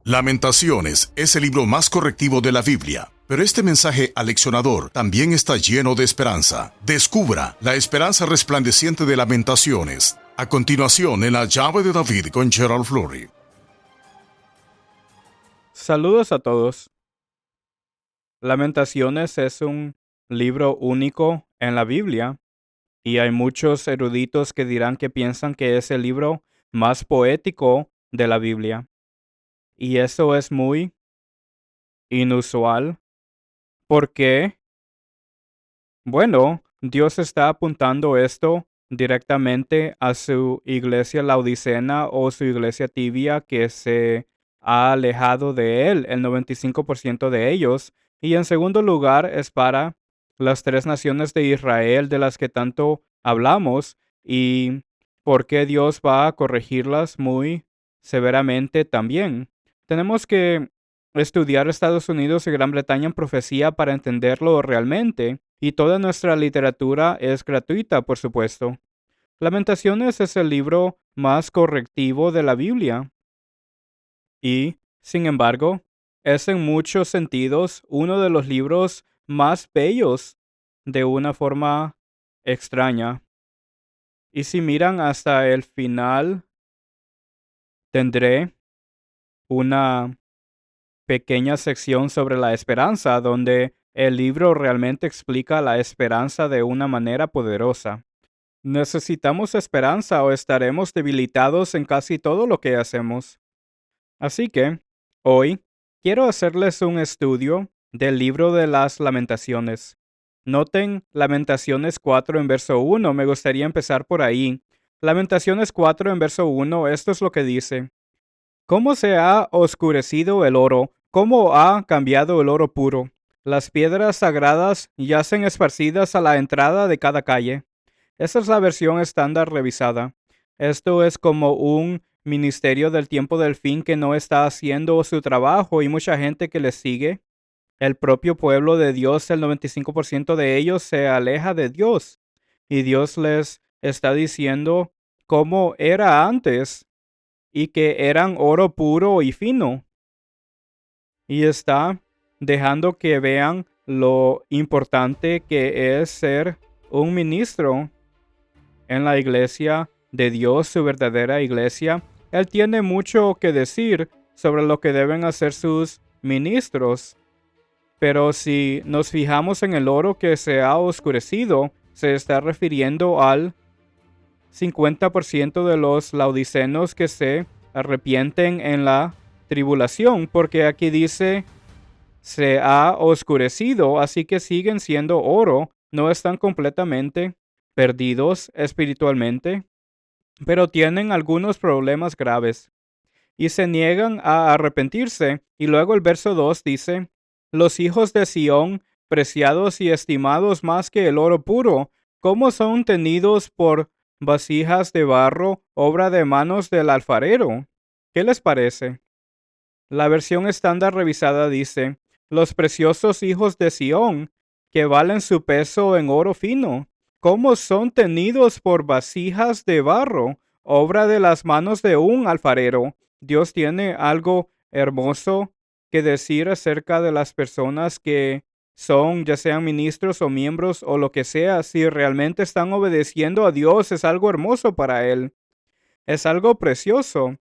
Lamentaciones es el libro más correctivo de la Biblia, pero este mensaje aleccionador también está lleno de esperanza. Descubra la esperanza resplandeciente de Lamentaciones. A continuación, en La llave de David con Gerald Flurry. Saludos a todos. Lamentaciones es un libro único en la Biblia y hay muchos eruditos que dirán que piensan que es el libro más poético de la Biblia. Y eso es muy inusual porque, bueno, Dios está apuntando esto directamente a su iglesia laodicena o su iglesia tibia que se ha alejado de él, el 95% de ellos. Y en segundo lugar es para las tres naciones de Israel de las que tanto hablamos y por qué Dios va a corregirlas muy severamente también. Tenemos que estudiar Estados Unidos y Gran Bretaña en profecía para entenderlo realmente, y toda nuestra literatura es gratuita, por supuesto. Lamentaciones es el libro más correctivo de la Biblia y, sin embargo, es en muchos sentidos uno de los libros más bellos de una forma extraña. Y si miran hasta el final, tendré una pequeña sección sobre la esperanza, donde el libro realmente explica la esperanza de una manera poderosa. Necesitamos esperanza o estaremos debilitados en casi todo lo que hacemos. Así que, hoy, quiero hacerles un estudio del libro de las Lamentaciones. Noten Lamentaciones 4 en verso 1, me gustaría empezar por ahí. Lamentaciones 4 en verso 1, esto es lo que dice. ¿Cómo se ha oscurecido el oro? ¿Cómo ha cambiado el oro puro? Las piedras sagradas yacen esparcidas a la entrada de cada calle. Esa es la versión estándar revisada. Esto es como un ministerio del tiempo del fin que no está haciendo su trabajo y mucha gente que le sigue. El propio pueblo de Dios, el 95% de ellos se aleja de Dios. Y Dios les está diciendo cómo era antes y que eran oro puro y fino. Y está dejando que vean lo importante que es ser un ministro en la iglesia de Dios, su verdadera iglesia. Él tiene mucho que decir sobre lo que deben hacer sus ministros. Pero si nos fijamos en el oro que se ha oscurecido, se está refiriendo al 50% de los laodicenos que se arrepienten en la tribulación, porque aquí dice se ha oscurecido, así que siguen siendo oro, no están completamente perdidos espiritualmente, pero tienen algunos problemas graves y se niegan a arrepentirse. Y luego el verso 2 dice, los hijos de Sión, preciados y estimados más que el oro puro, ¿cómo son tenidos por vasijas de barro, obra de manos del alfarero? ¿Qué les parece? La versión estándar revisada dice, los preciosos hijos de Sión, que valen su peso en oro fino, ¿cómo son tenidos por vasijas de barro, obra de las manos de un alfarero? Dios tiene algo hermoso que decir acerca de las personas que son, ya sean ministros o miembros o lo que sea. Si realmente están obedeciendo a Dios, es algo hermoso para Él. Es algo precioso.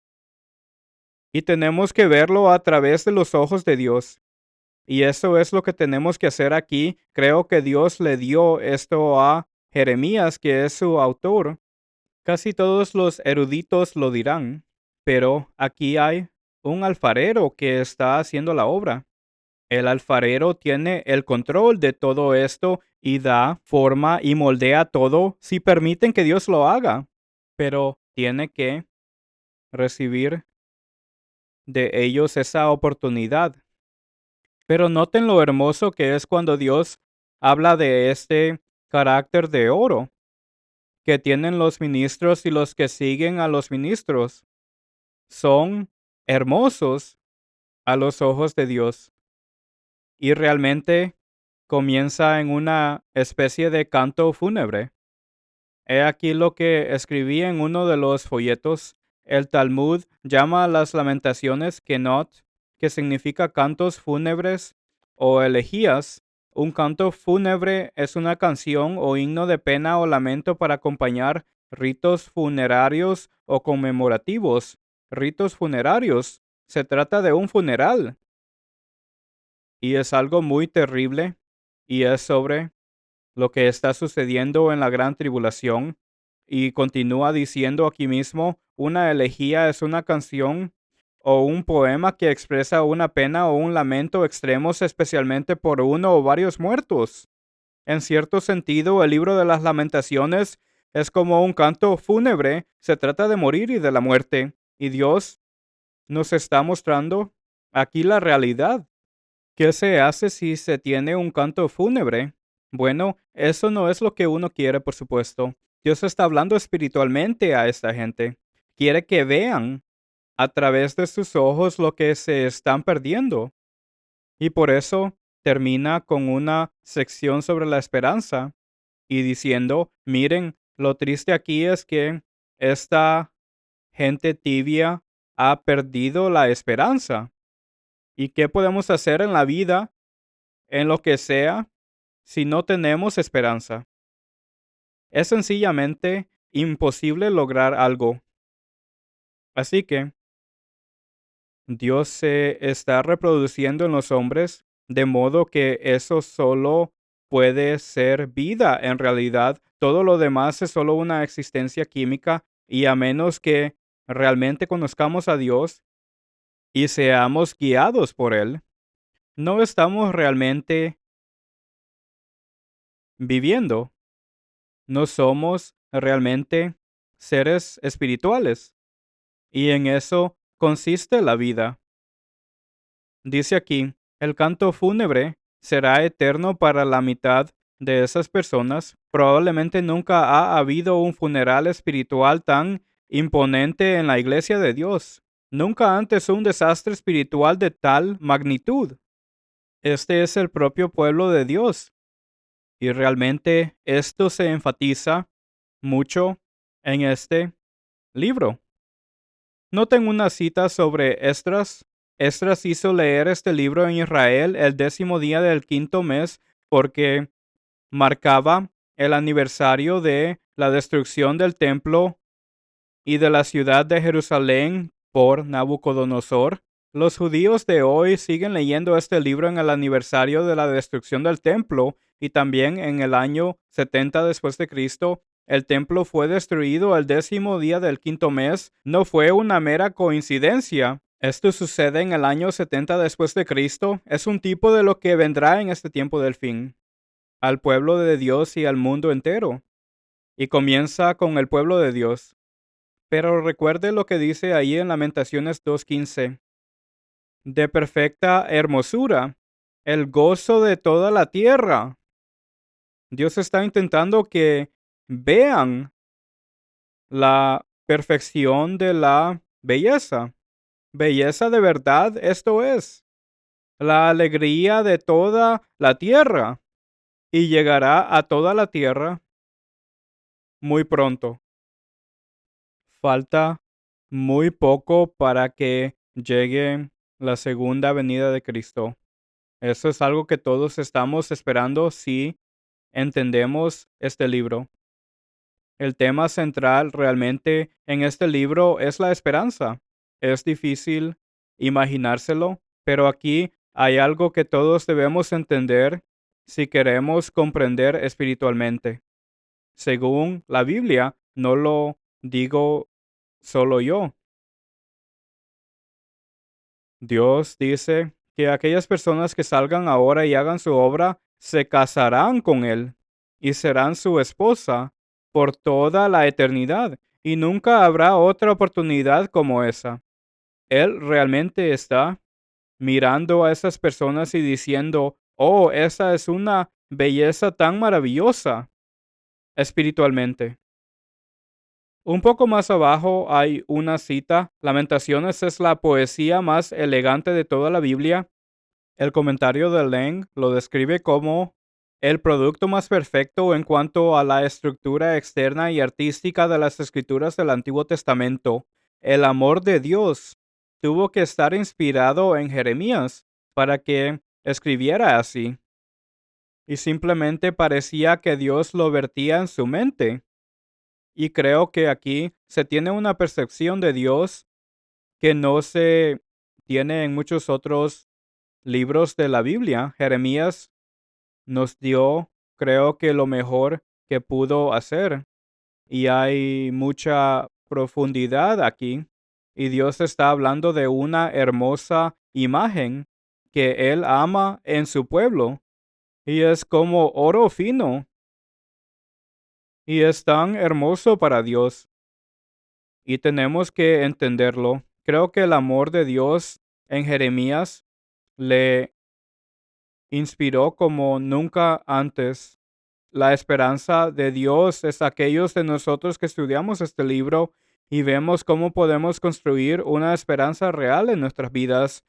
Y tenemos que verlo a través de los ojos de Dios. Y eso es lo que tenemos que hacer aquí. Creo que Dios le dio esto a Jeremías, que es su autor. Casi todos los eruditos lo dirán, pero aquí hay un alfarero que está haciendo la obra. El alfarero tiene el control de todo esto y da forma y moldea todo si permiten que Dios lo haga. Pero tiene que recibir de ellos esa oportunidad. Pero noten lo hermoso que es cuando Dios habla de este carácter de oro que tienen los ministros y los que siguen a los ministros. Son hermosos a los ojos de Dios. Y realmente comienza en una especie de canto fúnebre. He aquí lo que escribí en uno de los folletos El Talmud llama a las lamentaciones Kenot, que significa cantos fúnebres o elegías. Un canto fúnebre es una canción o himno de pena o lamento para acompañar ritos funerarios o conmemorativos. Ritos funerarios. Se trata de un funeral y es algo muy terrible y es sobre lo que está sucediendo en la gran tribulación. Y continúa diciendo aquí mismo, una elegía es una canción o un poema que expresa una pena o un lamento extremos especialmente por uno o varios muertos. En cierto sentido, el libro de las lamentaciones es como un canto fúnebre, se trata de morir y de la muerte, y Dios nos está mostrando aquí la realidad. ¿Qué se hace si se tiene un canto fúnebre? Bueno, eso no es lo que uno quiere, por supuesto. Dios está hablando espiritualmente a esta gente. Quiere que vean a través de sus ojos lo que se están perdiendo. Y por eso termina con una sección sobre la esperanza y diciendo, miren, lo triste aquí es que esta gente tibia ha perdido la esperanza. ¿Y qué podemos hacer en la vida, en lo que sea, si no tenemos esperanza? Es sencillamente imposible lograr algo. Así que Dios se está reproduciendo en los hombres de modo que eso solo puede ser vida en realidad. Todo lo demás es solo una existencia química y a menos que realmente conozcamos a Dios y seamos guiados por Él, no estamos realmente viviendo. No somos realmente seres espirituales. Y en eso consiste la vida. Dice aquí, el canto fúnebre será eterno para la mitad de esas personas. Probablemente nunca ha habido un funeral espiritual tan imponente en la iglesia de Dios. Nunca antes un desastre espiritual de tal magnitud. Este es el propio pueblo de Dios. Y realmente esto se enfatiza mucho en este libro. Noten una cita sobre Esdras. Esdras hizo leer este libro en Israel el 10º día del 5º mes porque marcaba el aniversario de la destrucción del templo y de la ciudad de Jerusalén por Nabucodonosor. Los judíos de hoy siguen leyendo este libro en el aniversario de la destrucción del templo y también en el año 70 después de Cristo. El templo fue destruido el 10º día del 5º mes. No fue una mera coincidencia. Esto sucede en el año 70 después de Cristo. Es un tipo de lo que vendrá en este tiempo del fin, al pueblo de Dios y al mundo entero. Y comienza con el pueblo de Dios. Pero recuerde lo que dice ahí en Lamentaciones 2:15. De perfecta hermosura, el gozo de toda la tierra. Dios está intentando que vean la perfección de la belleza. Belleza de verdad, esto es la alegría de toda la tierra y llegará a toda la tierra muy pronto. Falta muy poco para que llegue la segunda venida de Cristo. Eso es algo que todos estamos esperando si entendemos este libro. El tema central realmente en este libro es la esperanza. Es difícil imaginárselo, pero aquí hay algo que todos debemos entender si queremos comprender espiritualmente. Según la Biblia, no lo digo solo yo. Dios dice que aquellas personas que salgan ahora y hagan su obra se casarán con Él y serán su esposa por toda la eternidad y nunca habrá otra oportunidad como esa. Él realmente está mirando a esas personas y diciendo, oh, esa es una belleza tan maravillosa espiritualmente. Un poco más abajo hay una cita. Lamentaciones es la poesía más elegante de toda la Biblia. El comentario de Lang lo describe como el producto más perfecto en cuanto a la estructura externa y artística de las escrituras del Antiguo Testamento. el amor de Dios tuvo que estar inspirado en Jeremías para que escribiera así. Y simplemente parecía que Dios lo vertía en su mente. Y creo que aquí se tiene una percepción de Dios que no se tiene en muchos otros libros de la Biblia. Jeremías nos dio, creo que lo mejor que pudo hacer. Y hay mucha profundidad aquí. Y Dios está hablando de una hermosa imagen que Él ama en su pueblo. Y es como oro fino. Y es tan hermoso para Dios. Y tenemos que entenderlo. Creo que el amor de Dios en Jeremías le inspiró como nunca antes. La esperanza de Dios es aquellos de nosotros que estudiamos este libro y vemos cómo podemos construir una esperanza real en nuestras vidas,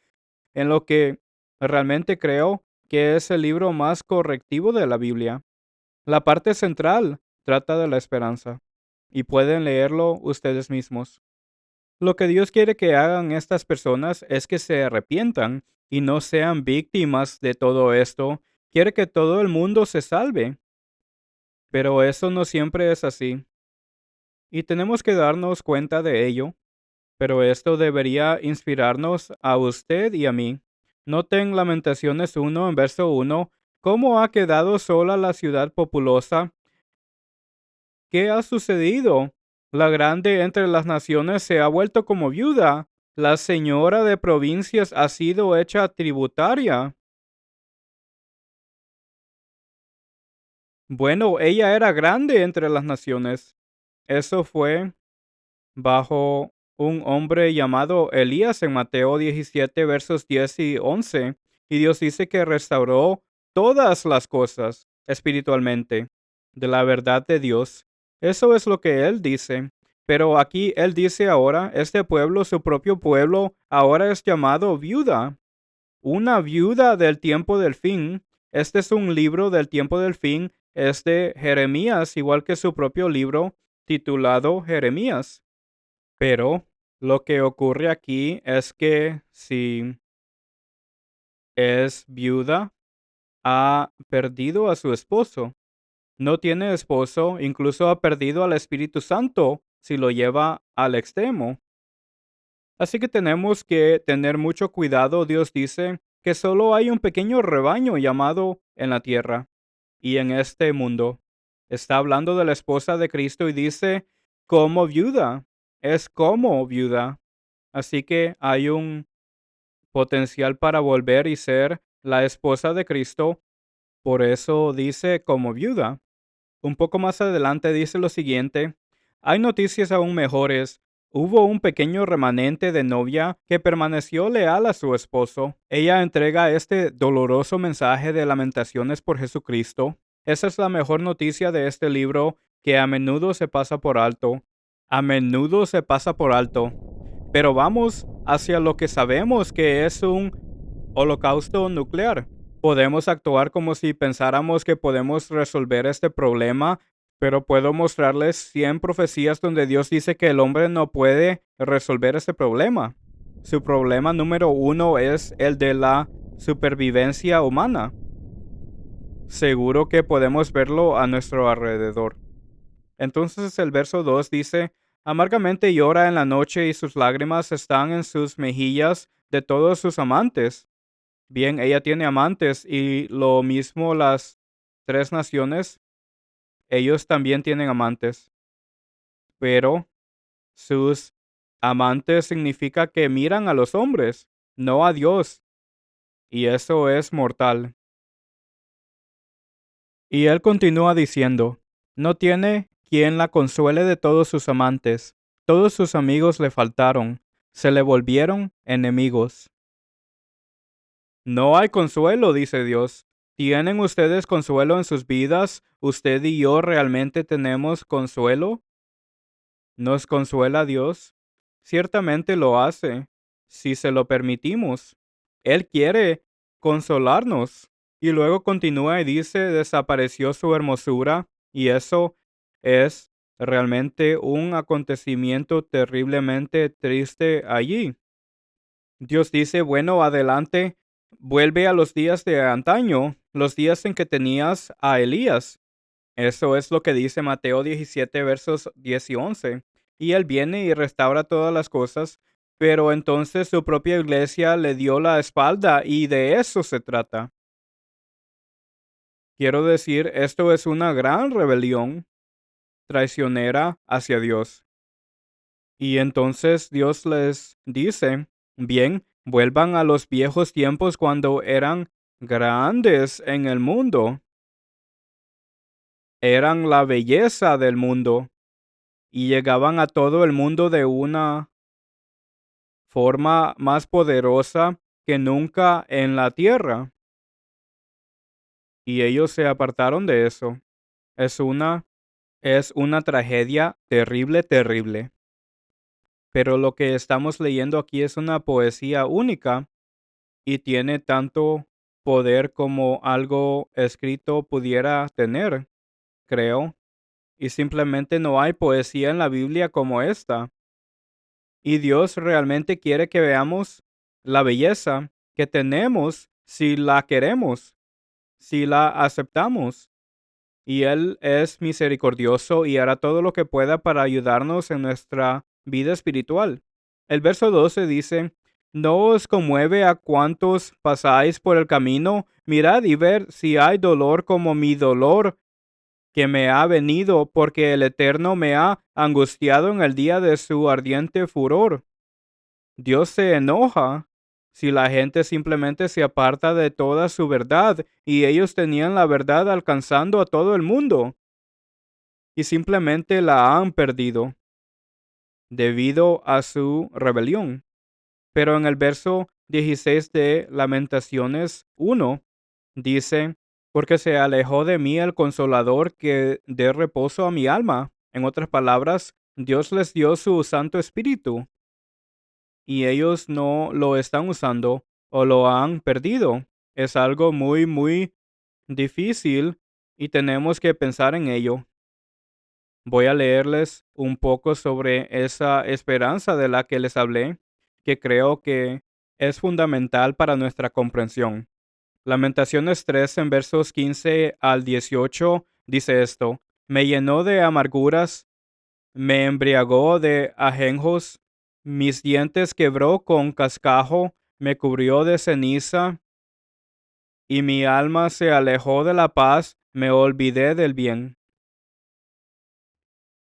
en lo que realmente creo que es el libro más correctivo de la Biblia. La parte central trata de la esperanza y pueden leerlo ustedes mismos. Lo que Dios quiere que hagan estas personas es que se arrepientan y no sean víctimas de todo esto. Quiere que todo el mundo se salve, pero eso no siempre es así. Y tenemos que darnos cuenta de ello, pero esto debería inspirarnos a usted y a mí. Noten Lamentaciones 1 en verso 1, cómo ha quedado sola la ciudad populosa. ¿Qué ha sucedido? La grande entre las naciones se ha vuelto como viuda. La señora de provincias ha sido hecha tributaria. Bueno, ella era grande entre las naciones. Eso fue bajo un hombre llamado Elías en Mateo 17, versos 10 y 11. Y Dios dice que restauró todas las cosas espiritualmente de la verdad de Dios. Eso es lo que Él dice. Pero aquí Él dice ahora, este pueblo, su propio pueblo, ahora es llamado viuda. Una viuda del tiempo del fin. Este es un libro del tiempo del fin. Es de Jeremías, igual que su propio libro titulado Jeremías. Pero lo que ocurre aquí es que si es viuda, ha perdido a su esposo. No tiene esposo, incluso ha perdido al Espíritu Santo si lo lleva al extremo. Así que tenemos que tener mucho cuidado. Dios dice que solo hay un pequeño rebaño llamado en la tierra y en este mundo. Está hablando de la esposa de Cristo y dice como viuda. Es como viuda. Así que hay un potencial para volver y ser la esposa de Cristo. Por eso dice como viuda. Un poco más adelante dice lo siguiente. Hay noticias aún mejores. Hubo un pequeño remanente de novia que permaneció leal a su esposo. Ella entrega este doloroso mensaje de lamentaciones por Jesucristo. Esa es la mejor noticia de este libro que a menudo se pasa por alto. A menudo se pasa por alto. Pero vamos hacia lo que sabemos que es un holocausto nuclear. Podemos actuar como si pensáramos que podemos resolver este problema, pero puedo mostrarles 100 profecías donde Dios dice que el hombre no puede resolver este problema. Su problema número 1 es el de la supervivencia humana. Seguro que podemos verlo a nuestro alrededor. Entonces el verso 2 dice, amargamente llora en la noche y sus lágrimas están en sus mejillas de todos sus amantes. Bien, ella tiene amantes y lo mismo las tres naciones, ellos también tienen amantes, pero sus amantes significa que miran a los hombres, no a Dios, y eso es mortal. Y él continúa diciendo, no tiene quien la consuele de todos sus amantes, todos sus amigos le faltaron, se le volvieron enemigos. No hay consuelo, dice Dios. ¿Tienen ustedes consuelo en sus vidas? ¿Usted y yo realmente tenemos consuelo? ¿Nos consuela Dios? Ciertamente lo hace, si se lo permitimos. Él quiere consolarnos. Y luego continúa y dice, desapareció su hermosura, y eso es realmente un acontecimiento terriblemente triste allí. Dios dice, bueno, adelante, vuelve a los días de antaño, los días en que tenías a Elías. Eso es lo que dice Mateo 17, versos 10 y 11. Y él viene y restaura todas las cosas, pero entonces su propia iglesia le dio la espalda y de eso se trata. Quiero decir, esto es una gran rebelión traicionera hacia Dios. Y entonces Dios les dice, bien, vuelvan a los viejos tiempos cuando eran grandes en el mundo, eran la belleza del mundo y llegaban a todo el mundo de una forma más poderosa que nunca en la tierra. Y ellos se apartaron de eso. Es una, es una tragedia terrible, terrible. Pero lo que estamos leyendo aquí es una poesía única y tiene tanto poder como algo escrito pudiera tener, creo. Y simplemente no hay poesía en la Biblia como esta. Y Dios realmente quiere que veamos la belleza que tenemos si la queremos, si la aceptamos. Y Él es misericordioso y hará todo lo que pueda para ayudarnos en nuestra vida espiritual. El verso 12 dice, ¿no os conmueve a cuantos pasáis por el camino? Mirad y ver si hay dolor como mi dolor que me ha venido, porque el Eterno me ha angustiado en el día de su ardiente furor. Dios se enoja si la gente simplemente se aparta de toda su verdad y ellos tenían la verdad alcanzando a todo el mundo y simplemente la han perdido debido a su rebelión. Pero en el verso 16 de Lamentaciones 1 dice, porque se alejó de mí el consolador que dé reposo a mi alma. En otras palabras, Dios les dio su Santo Espíritu y ellos no lo están usando o lo han perdido. Es algo muy, muy difícil y tenemos que pensar en ello. Voy a leerles un poco sobre esa esperanza de la que les hablé, que creo que es fundamental para nuestra comprensión. Lamentaciones 3 en versos 15 al 18 dice esto, me llenó de amarguras, me embriagó de ajenjos, mis dientes quebró con cascajo, me cubrió de ceniza, y mi alma se alejó de la paz, me olvidé del bien.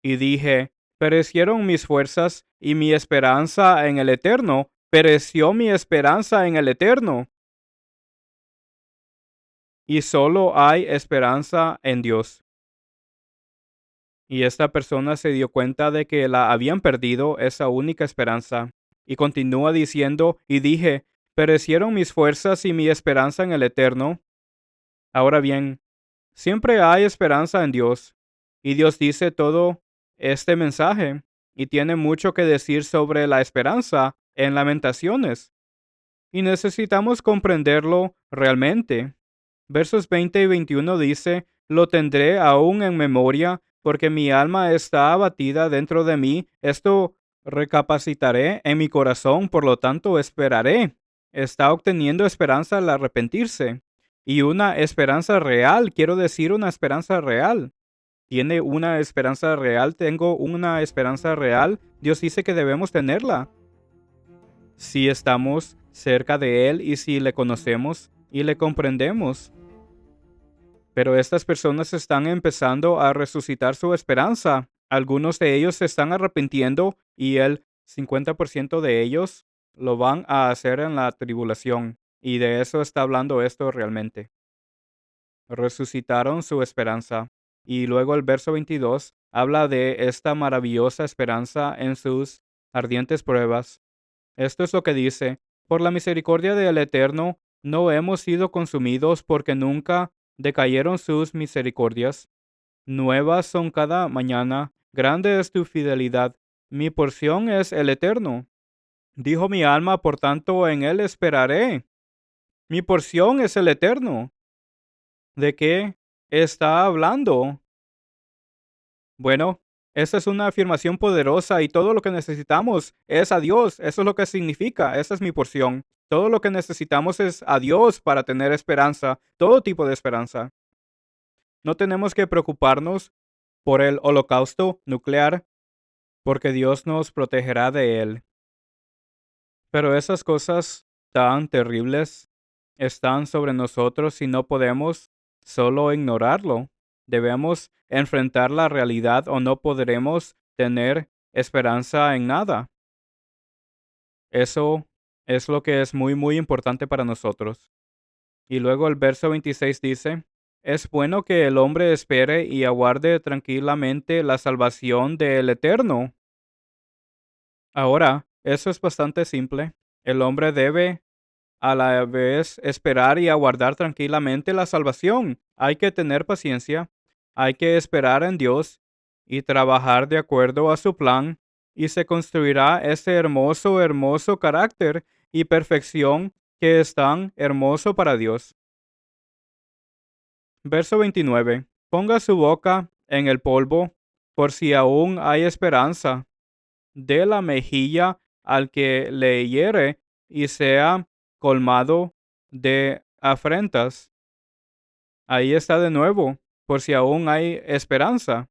Y dije, perecieron mis fuerzas y mi esperanza en el Eterno, pereció mi esperanza en el Eterno. Y solo hay esperanza en Dios. Y esta persona se dio cuenta de que la habían perdido esa única esperanza. Y continúa diciendo, y dije, perecieron mis fuerzas y mi esperanza en el Eterno. Ahora bien, siempre hay esperanza en Dios. Y Dios dice todo este mensaje y tiene mucho que decir sobre la esperanza en Lamentaciones. Y necesitamos comprenderlo realmente. Versos 20 y 21 dice, lo tendré aún en memoria, porque mi alma está abatida dentro de mí. Esto recapacitaré en mi corazón, por lo tanto esperaré. Está obteniendo esperanza al arrepentirse. Y una esperanza real, quiero decir una esperanza real. Tiene una esperanza real, tengo una esperanza real. Dios dice que debemos tenerla. Si estamos cerca de Él y si le conocemos y le comprendemos. Pero estas personas están empezando a resucitar su esperanza. Algunos de ellos se están arrepintiendo y el 50% de ellos lo van a hacer en la tribulación. Y de eso está hablando esto realmente. Resucitaron su esperanza. Y luego el verso 22 habla de esta maravillosa esperanza en sus ardientes pruebas. Esto es lo que dice, por la misericordia del Eterno, no hemos sido consumidos porque nunca decayeron sus misericordias. Nuevas son cada mañana, grande es tu fidelidad. Mi porción es el Eterno. Dijo mi alma, por tanto en él esperaré. Mi porción es el Eterno. ¿De qué está hablando? Bueno, Esa es una afirmación poderosa y todo lo que necesitamos es a Dios. Eso es lo que significa. Esa es mi porción. Todo lo que necesitamos es a Dios para tener esperanza, todo tipo de esperanza. No tenemos que preocuparnos por el holocausto nuclear, porque Dios nos protegerá de él. Pero esas cosas tan terribles están sobre nosotros y no podemos solo ignorarlo. Debemos enfrentar la realidad o no podremos tener esperanza en nada. Eso es lo que es muy, muy importante para nosotros. Y luego el verso 26 dice, es bueno que el hombre espere y aguarde tranquilamente la salvación del Eterno. Ahora, eso es bastante simple. El hombre debe a la vez esperar y aguardar tranquilamente la salvación. Hay que tener paciencia, hay que esperar en Dios y trabajar de acuerdo a su plan y se construirá ese hermoso, hermoso carácter y perfección que es tan hermoso para Dios. Verso 29. Ponga su boca en el polvo por si aún hay esperanza. Dé la mejilla al que le hiere y sea colmado de afrentas. Ahí está de nuevo, por si aún hay esperanza.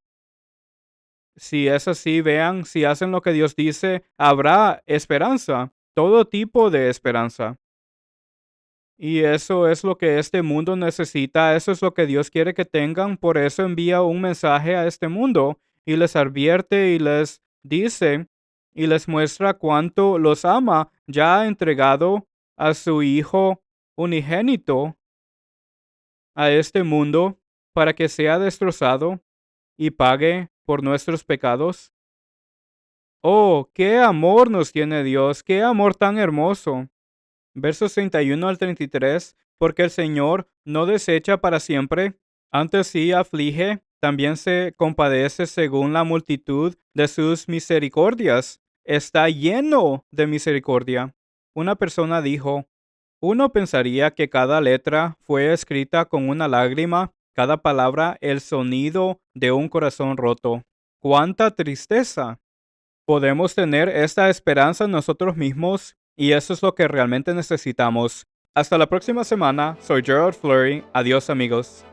Si es así, vean, si hacen lo que Dios dice, habrá esperanza, todo tipo de esperanza. Y eso es lo que este mundo necesita, eso es lo que Dios quiere que tengan, por eso envía un mensaje a este mundo y les advierte y les dice y les muestra cuánto los ama, ya ha entregado a su Hijo unigénito a este mundo para que sea destrozado y pague por nuestros pecados. Oh, qué amor nos tiene Dios, qué amor tan hermoso. Versos 31 al 33, porque el Señor no desecha para siempre, antes sí aflige, también se compadece según la multitud de sus misericordias. Está lleno de misericordia. Una persona dijo, uno pensaría que cada letra fue escrita con una lágrima, cada palabra el sonido de un corazón roto. ¡Cuánta tristeza! Podemos tener esta esperanza en nosotros mismos y eso es lo que realmente necesitamos. Hasta la próxima semana. Soy Gerald Fleury. Adiós, amigos.